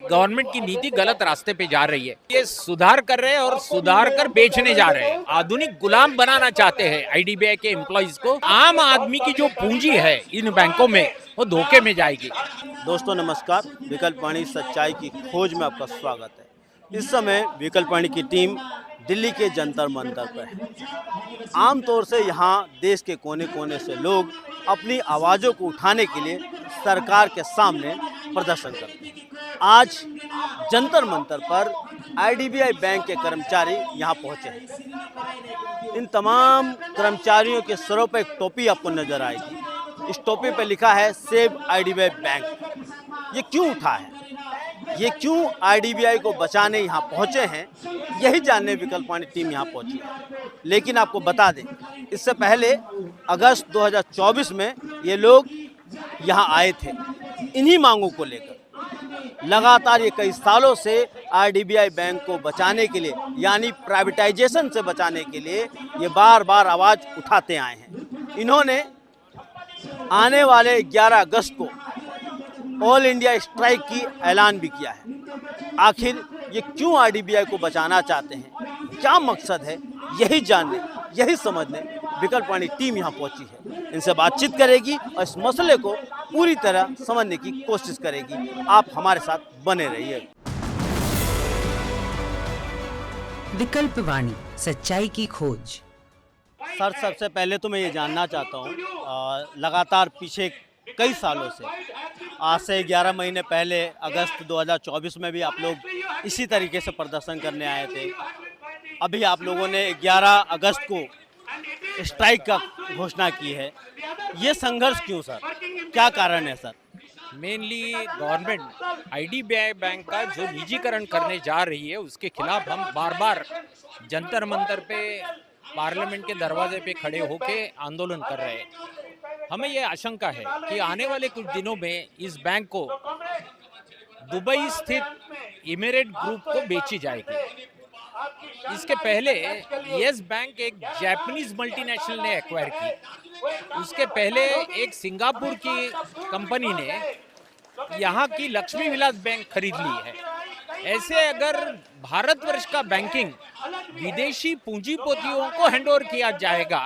Government की नीति गलत रास्ते पे जा रही है। ये सुधार कर रहे हैं और सुधार कर बेचने जा रहे हैं। आधुनिक गुलाम बनाना चाहते हैं आईडीबीआई के एम्प्लॉइज को। आम आदमी की जो पूंजी है इन बैंकों में वो धोखे में जाएगी। दोस्तों नमस्कार, विकल्पवाणी सच्चाई की खोज में आपका स्वागत है। इस समय विकल्पवाणी की टीम दिल्ली के जंतर मंतर पर है। आमतौर से यहाँ देश के कोने कोने से लोग अपनी आवाज़ों को उठाने के लिए सरकार के सामने प्रदर्शन करते हैं। आज जंतर मंतर पर आईडीबीआई बैंक के कर्मचारी यहाँ पहुँचे हैं। इन तमाम कर्मचारियों के सरों पर एक टोपी आपको नजर आएगी। इस टोपी पर लिखा है सेव आईडीबीआई बैंक। ये क्यों उठा है, ये क्यों आईडीबीआई को बचाने यहाँ पहुँचे हैं, यही जानने विकल्पवाणी टीम यहाँ पहुँची है। लेकिन आपको बता दें, इससे पहले अगस्त 2024 में ये लोग यहाँ आए थे इन्हीं मांगों को लेकर। लगातार ये कई सालों से आईडीबीआई बैंक को बचाने के लिए, यानी प्राइवेटाइजेशन से बचाने के लिए ये बार बार आवाज़ उठाते आए हैं। इन्होंने आने वाले 11 अगस्त को ऑल इंडिया स्ट्राइक की ऐलान भी किया है। आखिर ये क्यों आईडीबीआई को बचाना चाहते हैं, क्या मकसद है, यही जानने, यही समझने विकल्पवाणी टीम यहाँ पहुंची है। इनसे बातचीत करेगी और इस मसले को पूरी तरह समझने की कोशिश करेगी। आप हमारे साथ बने रहिए। विकल्पवाणी सच्चाई की खोज। सर, सबसे पहले तो मैं ये जानना चाहता हूँ, लगातार पीछे कई सालों से, आज से 11 महीने पहले अगस्त 2024 में भी आप लोग इसी तरीके से प्रदर्शन करने आए थे। अभी आप लोगों ने 11 अगस्त को स्ट्राइक का घोषणा की है। ये संघर्ष क्यों सर, क्या कारण है sir? Mainly government IDBI bank का जो निजीकरण करने जा रही है उसके खिलाफ हम बार बार जंतर मंतर पे, पार्लियामेंट के दरवाजे पे खड़े होके आंदोलन कर रहे हैं। हमें ये आशंका है कि आने वाले कुछ दिनों में इस बैंक को दुबई स्थित इमिरेट ग्रुप को बेची जाएगी। इसके पहले यस बैंक एक जापानीज मल्टीनेशनल ने एक्वायर की। उसके पहले एक सिंगापुर की कंपनी ने यहाँ की लक्ष्मी विलास बैंक खरीद ली है। ऐसे अगर भारतवर्ष का बैंकिंग विदेशी पूंजीपतियों को हैंडओवर किया जाएगा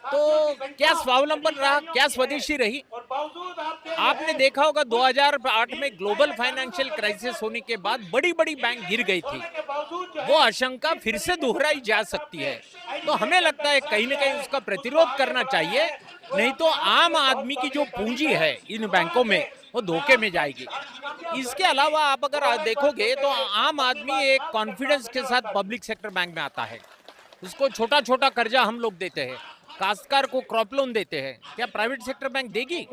तो क्या स्वावलंबन रहा, क्या स्वदेशी रही? आपने देखा होगा 2008 में ग्लोबल फाइनेंशियल क्राइसिस होने के बाद बड़ी बड़ी बैंक गिर गई थी। वो आशंका फिर से दोहराई जा सकती है। तो हमें लगता है कहीं न कहीं उसका प्रतिरोध करना चाहिए, नहीं तो आम आदमी की जो पूंजी है इन बैंकों में वो धोखे में जाएगी। इसके अलावा आप अगर देखोगे तो आम आदमी एक कॉन्फिडेंस के साथ पब्लिक सेक्टर बैंक में आता है। उसको छोटा छोटा कर्जा हम लोग देते हैं, काश्तकार को क्रॉप लोन देते हैं। क्या प्राइवेट सेक्टर बैंक देगी?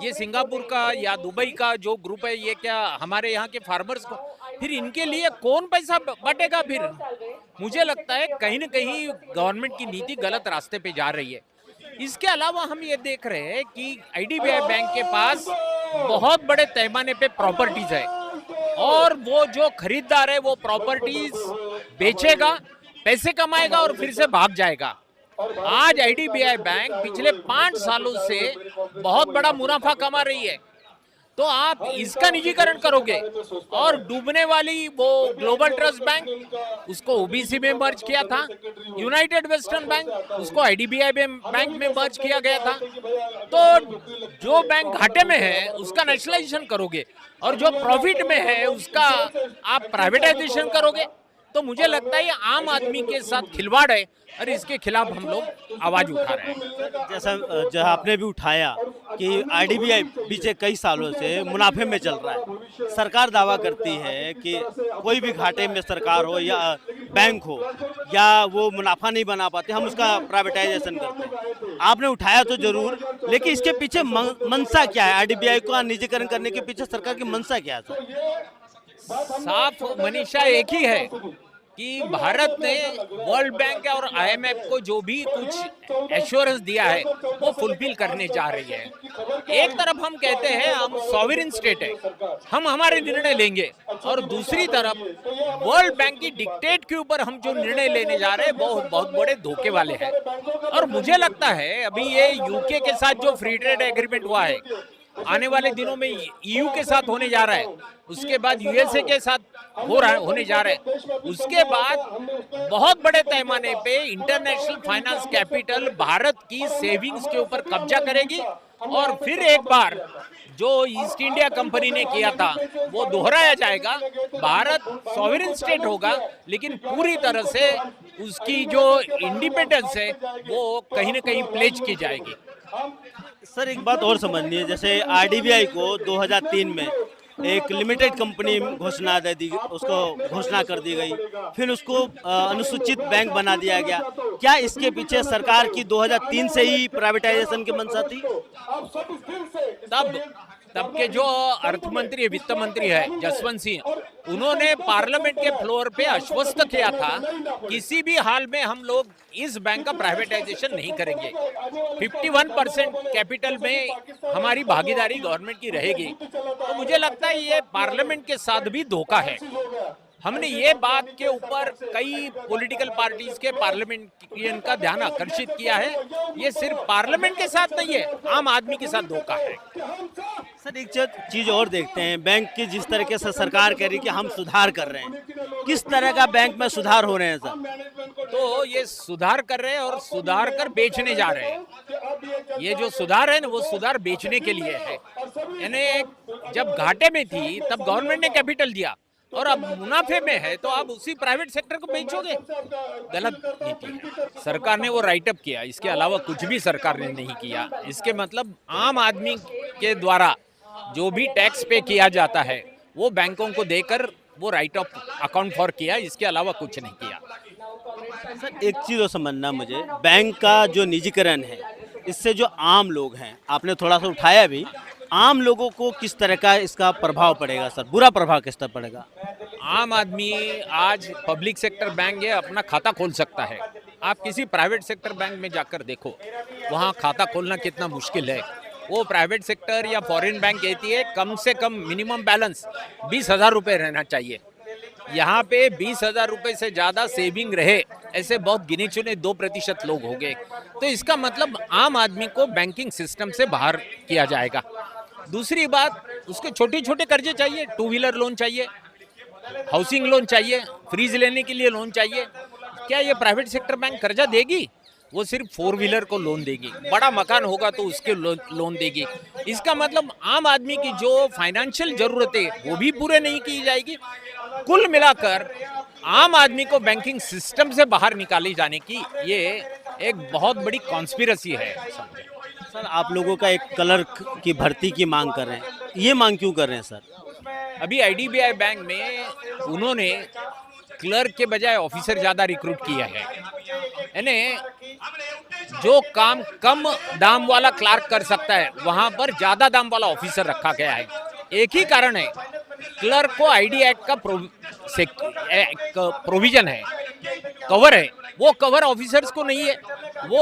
ये सिंगापुर का या दुबई का जो ग्रुप है, ये क्या हमारे यहाँ के फार्मर्स को, फिर इनके लिए कौन पैसा बटेगा? फिर मुझे लगता है कहीं न कहीं गवर्नमेंट की नीति गलत रास्ते पे जा रही है। इसके अलावा हम ये देख रहे हैं कि आईडीबीआई बैंक के पास बहुत बड़े पैमाने पे प्रॉपर्टीज है और वो जो खरीदार है वो प्रॉपर्टीज बेचेगा, पैसे कमाएगा और फिर से भाग जाएगा। आज आईडीबीआई बैंक पिछले 5 सालों से बहुत बड़ा मुनाफा कमा रही है, तो आप इसका निजीकरण करोगे और डूबने वाली वो ग्लोबल ट्रस्ट बैंक, उसको ओबीसी में मर्ज किया था। यूनाइटेड वेस्टर्न बैंक, उसको आईडीबीआई बैंक में मर्ज किया गया था। तो जो बैंक घाटे में है उसका नेशनलाइजेशन करोगे और जो प्रॉफिट में है उसका आप प्राइवेटाइजेशन करोगे। तो मुझे लगता है ये आम आदमी के साथ खिलवाड़ है और इसके खिलाफ हम लोग आवाज उठा रहे हैं। जैसा जो आपने भी उठाया कि आईडीबीआई पिछले कई सालों से मुनाफे में चल रहा है। सरकार दावा करती है कि कोई भी घाटे में सरकार हो या बैंक हो या वो मुनाफा नहीं बना पाते, हम उसका प्राइवेटाइजेशन करते हैं। आपने उठाया तो जरूर, लेकिन इसके पीछे मंशा क्या है? आईडीबीआई को निजीकरण करने के पीछे सरकार की मंशा क्या है? साफ मनीषा एक ही है कि भारत ने वर्ल्ड बैंक और आईएमएफ को जो भी कुछ एश्योरेंस दिया है वो फुलफिल करने जा रही है। एक तरफ हम कहते हैं हम सॉवरेन स्टेट है, हम हमारे निर्णय लेंगे, और दूसरी तरफ वर्ल्ड बैंक की डिक्टेट के ऊपर हम जो निर्णय लेने जा रहे हैं वो बहुत बड़े धोखे वाले हैं। और मुझे लगता है अभी ये यूके के साथ जो फ्री ट्रेड एग्रीमेंट हुआ है आने वाले दिनों में ईयू के साथ होने जा रहा है, उसके बाद यूएसए के साथ होने जा रहा है, उसके बाद बहुत बड़े पैमाने पे इंटरनेशनल फाइनेंस कैपिटल भारत की सेविंग्स के ऊपर कब्जा करेगी और फिर एक बार जो ईस्ट इंडिया कंपनी ने किया था वो दोहराया जाएगा। भारत सॉवरेन स्टेट होगा, लेकिन पूरी तरह से उसकी जो इंडिपेंडेंस है वो कहीं ना कहीं प्लेज की जाएगी। सर एक बात और समझनी है, जैसे आरडीबीआई को 2003 में एक लिमिटेड कंपनी उसको घोषणा कर दी गई, फिर उसको अनुसूचित बैंक बना दिया गया। क्या इसके पीछे सरकार की 2003 से ही प्राइवेटाइजेशन की मंशा थी? तब के जो अर्थ मंत्री वित्त मंत्री है जसवंत सिंह, उन्होंने पार्लियामेंट के फ्लोर पे आश्वस्त किया था किसी भी हाल में हम लोग इस बैंक का प्राइवेटाइजेशन नहीं करेंगे। 51% कैपिटल में हमारी भागीदारी गवर्नमेंट की रहेगी। तो मुझे लगता है ये पार्लियामेंट के साथ भी धोखा है। हमने ये बात के ऊपर कई पॉलिटिकल पार्टीज के पार्लियामेंटेरियन का ध्यान आकर्षित किया है। ये सिर्फ पार्लियामेंट के साथ नहीं है, आम आदमी के साथ धोखा है। सर एक चीज और देखते हैं, बैंक की जिस तरीके से सरकार कह रही है कि हम सुधार कर रहे हैं, किस तरह का बैंक में सुधार हो रहे हैं सर? तो ये सुधार कर रहे हैं और सुधार कर बेचने जा रहे हैं। ये जो सुधार है ना वो सुधार बेचने के लिए है। यानी जब घाटे में थी तब गवर्नमेंट ने कैपिटल दिया और अब मुनाफे में है तो आप उसी प्राइवेट सेक्टर को बेचोगे। गलत नीति है। सरकार ने वो राइट अप किया, इसके अलावा कुछ भी सरकार ने नहीं किया। इसके मतलब आम आदमी के द्वारा जो भी टैक्स पे किया जाता है वो बैंकों को देकर वो राइट ऑफ अकाउंट फॉर किया, इसके अलावा कुछ नहीं किया। सर एक चीज़ और समझना मुझे, बैंक का जो निजीकरण है इससे जो आम लोग हैं, आपने थोड़ा सा उठाया भी, आम लोगों को किस तरह का इसका प्रभाव पड़ेगा सर? बुरा प्रभाव किस तरह पड़ेगा? आम आदमी आज पब्लिक सेक्टर बैंक है अपना खाता खोल सकता है। आप किसी प्राइवेट सेक्टर बैंक में जाकर देखो, वहाँ खाता खोलना कितना मुश्किल है। वो प्राइवेट सेक्टर या फॉरेन बैंक कहती है कम से कम मिनिमम बैलेंस 20,000 रुपये रहना चाहिए। यहाँ पे 20,000 रुपये से ज़्यादा सेविंग रहे ऐसे बहुत गिने चुने 2% लोग हो गए। तो इसका मतलब आम आदमी को बैंकिंग सिस्टम से बाहर किया जाएगा। दूसरी बात, उसके छोटे छोटे कर्जे चाहिए, 2 व्हीलर लोन चाहिए, हाउसिंग लोन चाहिए, फ्रीज लेने के लिए लोन चाहिए। क्या ये प्राइवेट सेक्टर बैंक कर्जा देगी? वो सिर्फ 4 व्हीलर को लोन देगी। बड़ा मकान होगा तो उसके लोन देगी। इसका मतलब आम आदमी की जो फाइनेंशियल जरूरतें वो भी पूरे नहीं की जाएगी। कुल मिलाकर आम आदमी को बैंकिंग सिस्टम से बाहर निकाले जाने की ये एक बहुत बड़ी कॉन्स्पिरेसी है। सर आप लोगों का एक क्लर्क की भर्ती की मांग कर रहे हैं, ये मांग क्यों कर रहे हैं सर? अभी आईडीबीआई बैंक में उन्होंने क्लर्क के बजाय ऑफिसर ज़्यादा रिक्रूट किया है। यानी जो काम कम दाम वाला क्लर्क कर सकता है वहाँ पर ज़्यादा दाम वाला ऑफिसर रखा गया है। एक ही कारण है, क्लर्क को आईडी एक्ट का प्रोविजन है, कवर है, वो कवर ऑफिसर्स को नहीं है। वो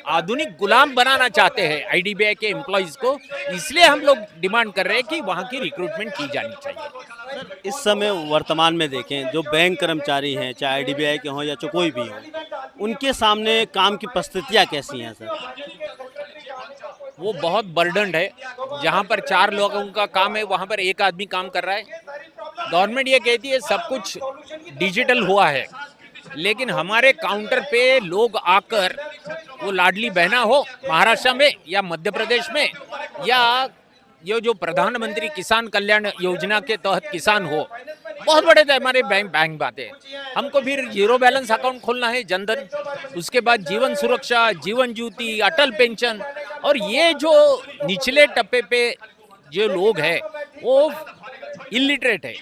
आधुनिक गुलाम बनाना चाहते हैं आईडीबीआई के एम्प्लॉइज को, इसलिए हम लोग डिमांड कर रहे हैं कि वहाँ की रिक्रूटमेंट की जानी चाहिए। इस समय वर्तमान में देखें, जो बैंक कर्मचारी हैं, चाहे आईडीबीआई के हों या चाहे कोई भी हो, उनके सामने काम की परिस्थितियाँ कैसी हैं सर? वो बहुत बर्डन्ड है। जहाँ पर 4 लोगों का काम है वहाँ पर एक आदमी काम कर रहा है। गवर्नमेंट ये कहती है सब कुछ डिजिटल हुआ है, लेकिन हमारे काउंटर पे लोग आकर, वो लाडली बहना हो महाराष्ट्र में या मध्य प्रदेश में, या ये जो प्रधानमंत्री किसान कल्याण योजना के तहत किसान हो, बहुत बड़े हमारे बैंक बातें। हमको फिर जीरो बैलेंस अकाउंट खोलना है, जनधन, उसके बाद जीवन सुरक्षा, जीवन ज्योति, अटल पेंशन। और ये जो निचले टप्पे पे जो लोग हैं वो इलिटरेट है,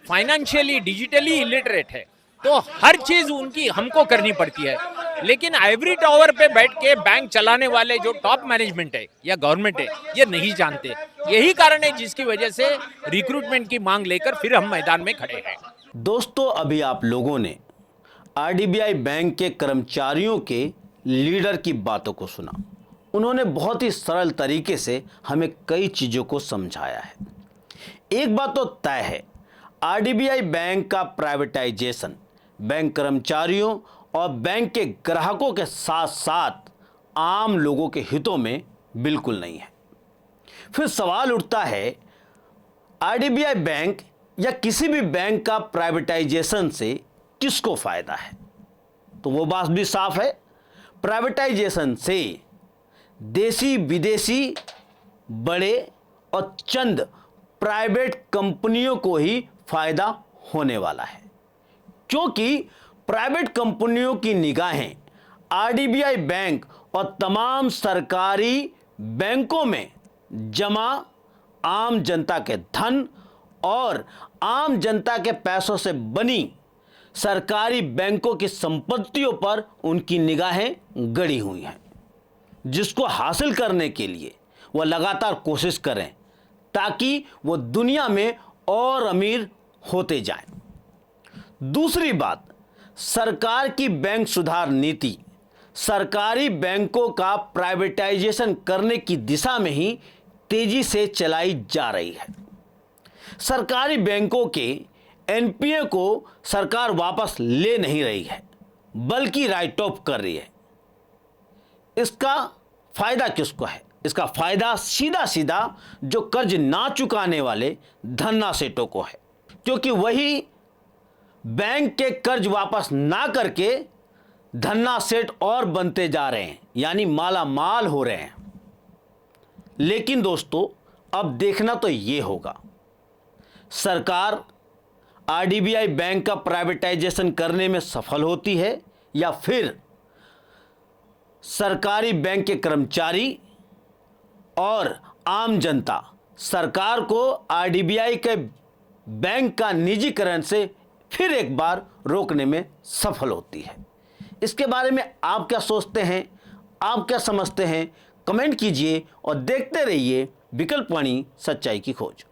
फाइनेंशियली डिजिटली इलिटरेट है, तो हर चीज उनकी हमको करनी पड़ती है। लेकिन आइवरी टावर पे बैठ के बैंक चलाने वाले जो टॉप मैनेजमेंट है या गवर्नमेंट है ये नहीं जानते। यही कारण है जिसकी वजह से रिक्रूटमेंट की मांग लेकर फिर हम मैदान में खड़े हैं। दोस्तों अभी आप लोगों ने आरडीबीआई बैंक के कर्मचारियों के लीडर की बातों को सुना। उन्होंने बहुत ही सरल तरीके से हमें कई चीज़ों को समझाया है। एक बात तो तय है, आरडीबीआई बैंक का प्राइवेटाइजेशन बैंक कर्मचारियों और बैंक के ग्राहकों के साथ साथ आम लोगों के हितों में बिल्कुल नहीं है। फिर सवाल उठता है, आरडीबीआई बैंक या किसी भी बैंक का प्राइवेटाइजेशन से किसको फायदा है? तो वो बात भी साफ है, प्राइवेटाइजेशन से देसी विदेशी बड़े और चंद प्राइवेट कंपनियों को ही फायदा होने वाला है, क्योंकि प्राइवेट कंपनियों की निगाहें आरडीबीआई बैंक और तमाम सरकारी बैंकों में जमा आम जनता के धन और आम जनता के पैसों से बनी सरकारी बैंकों की संपत्तियों पर उनकी निगाहें गड़ी हुई हैं, जिसको हासिल करने के लिए वह लगातार कोशिश करें ताकि वो दुनिया में और अमीर होते जाएं। दूसरी बात, सरकार की बैंक सुधार नीति सरकारी बैंकों का प्राइवेटाइजेशन करने की दिशा में ही तेजी से चलाई जा रही है। सरकारी बैंकों के एनपीए को सरकार वापस ले नहीं रही है, बल्कि राइट ऑफ कर रही है। इसका फायदा किसको है? इसका फायदा सीधा सीधा जो कर्ज ना चुकाने वाले धन्ना सेठों को है, क्योंकि वही बैंक के कर्ज वापस ना करके धन्ना सेठ और बनते जा रहे हैं, यानी माला माल हो रहे हैं। लेकिन दोस्तों, अब देखना तो ये होगा, सरकार आरडीबीआई बैंक का प्राइवेटाइजेशन करने में सफल होती है या फिर सरकारी बैंक के कर्मचारी और आम जनता सरकार को आरडीबीआई के बैंक का निजीकरण से फिर एक बार रोकने में सफल होती है। इसके बारे में आप क्या सोचते हैं, आप क्या समझते हैं? कमेंट कीजिए और देखते रहिए विकल्प वाणी, सच्चाई की खोज।